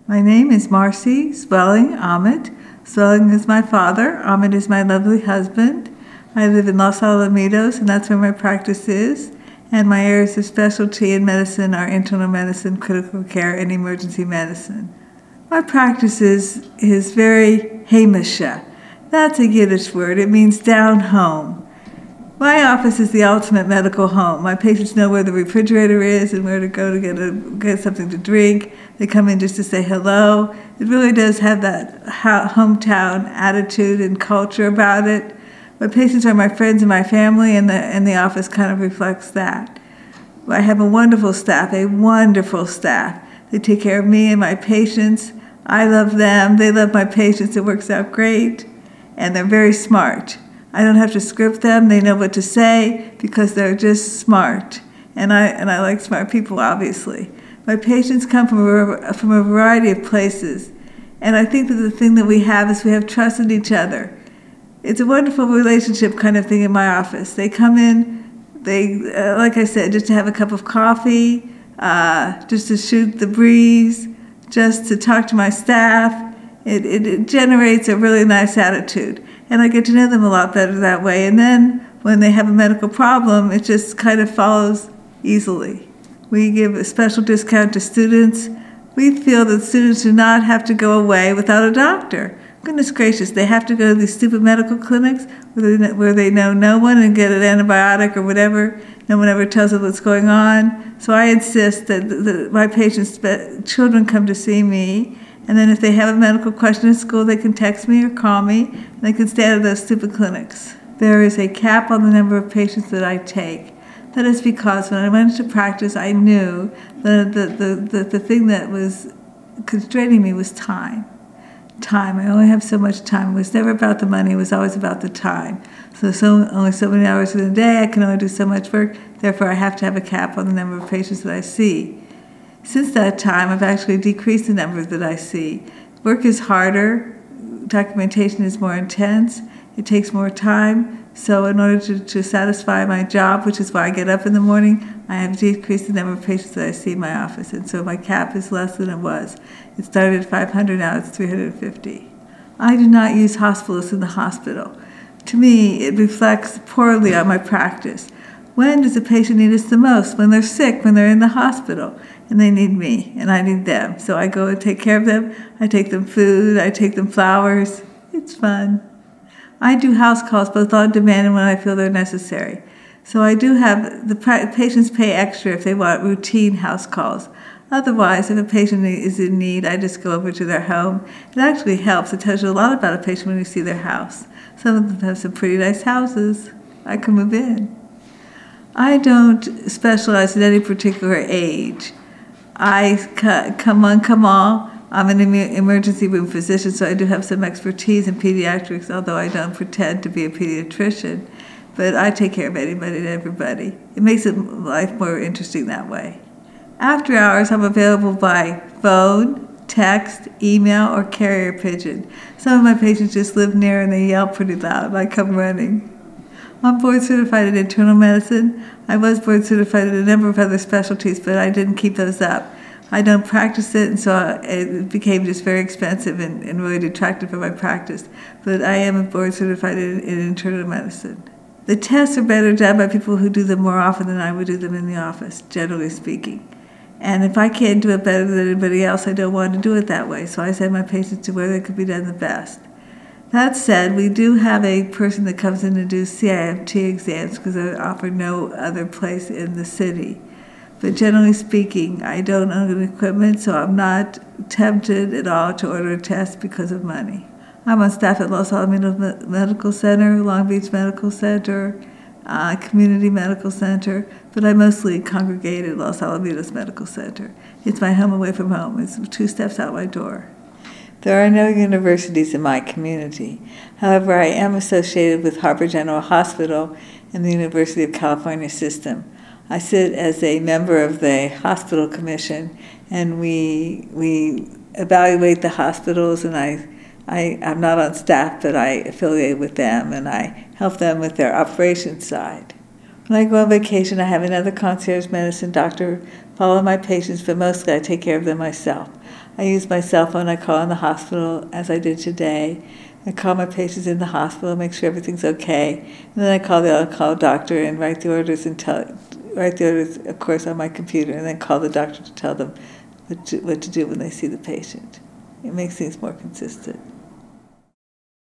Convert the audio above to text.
My name is Marcy Zwelling-Aamot. Zwelling is my father. Aamot is my lovely husband. I live in Los Alamitos, and that's where my practice is. And my areas of specialty in medicine are internal medicine, critical care, and emergency medicine. My practice is very heimische. That's a Yiddish word. It means down home. My office is the ultimate medical home. My patients know where the refrigerator is and where to go to get something to drink. They come in just to say hello. It really does have that hometown attitude and culture about it. My patients are my friends and my family, and the office kind of reflects that. I have a wonderful staff. They take care of me and my patients. I love them. They love my patients. It works out great. And they're very smart. I don't have to script them. They know what to say because they're just smart. And I like smart people, obviously. My patients come from a variety of places. And I think that the thing that we have is we have trust in each other. It's a wonderful relationship kind of thing in my office. They come in, like I said, just to have a cup of coffee, just to shoot the breeze, just to talk to my staff. It generates a really nice attitude. And I get to know them a lot better that way. And then when they have a medical problem, it just kind of follows easily. We give a special discount to students. We feel that students do not have to go away without a doctor. Goodness gracious, they have to go to these stupid medical clinics where they know no one and get an antibiotic or whatever. No one ever tells them what's going on. So I insist that my patients' children come to see me. And then if they have a medical question at school, they can text me or call me, and they can stay out of those stupid clinics. There is a cap on the number of patients that I take. That is because when I went into practice, I knew that the thing that was constraining me was time. Time. I only have so much time. It was never about the money. It was always about the time. Only so many hours in a day. I can only do so much work. Therefore, I have to have a cap on the number of patients that I see. Since that time, I've actually decreased the number that I see. Work is harder, documentation is more intense, it takes more time, so in order to satisfy my job, which is why I get up in the morning, I have decreased the number of patients that I see in my office, and so my cap is less than it was. It started at 500, now it's 350. I do not use hospitalists in the hospital. To me, it reflects poorly on my practice. When does a patient need us the most? When they're sick, when they're in the hospital. And they need me, and I need them. So I go and take care of them. I take them food, I take them flowers. It's fun. I do house calls both on demand and when I feel they're necessary. So I do have, the patients pay extra if they want routine house calls. Otherwise, if a patient is in need, I just go over to their home. It actually helps. It tells you a lot about a patient when you see their house. Some of them have some pretty nice houses. I can move in. I don't specialize in any particular age. Come on. I'm an emergency room physician, so I do have some expertise in pediatrics, although I don't pretend to be a pediatrician. But I take care of anybody and everybody. It makes life more interesting that way. After hours, I'm available by phone, text, email, or carrier pigeon. Some of my patients just live near and they yell pretty loud. I come running. I'm board certified in internal medicine. I was board certified in a number of other specialties, but I didn't keep those up. I don't practice it, and so it became just very expensive and really detracted from my practice. But I am board certified in internal medicine. The tests are better done by people who do them more often than I would do them in the office, generally speaking. And if I can't do it better than anybody else, I don't want to do it that way. So I send my patients to where they could be done the best. That said, we do have a person that comes in to do CIMT exams because I offer no other place in the city. But generally speaking, I don't own equipment, so I'm not tempted at all to order a test because of money. I'm on staff at Los Alamitos Medical Center, Long Beach Medical Center, Community Medical Center, but I mostly congregate at Los Alamitos Medical Center. It's my home away from home. It's 2 steps out my door. There are no universities in my community. However, I am associated with Harbor General Hospital and the University of California system. I sit as a member of the hospital commission, and we evaluate the hospitals, and I'm not on staff, but I affiliate with them, and I help them with their operations side. When I go on vacation, I have another concierge medicine doctor follow my patients, but mostly I take care of them myself. I use my cell phone. I call in the hospital, as I did today. I call my patients in the hospital, make sure everything's okay. And then I call the on-call doctor and write the orders, of course, on my computer, and then call the doctor to tell them what to do when they see the patient. It makes things more consistent.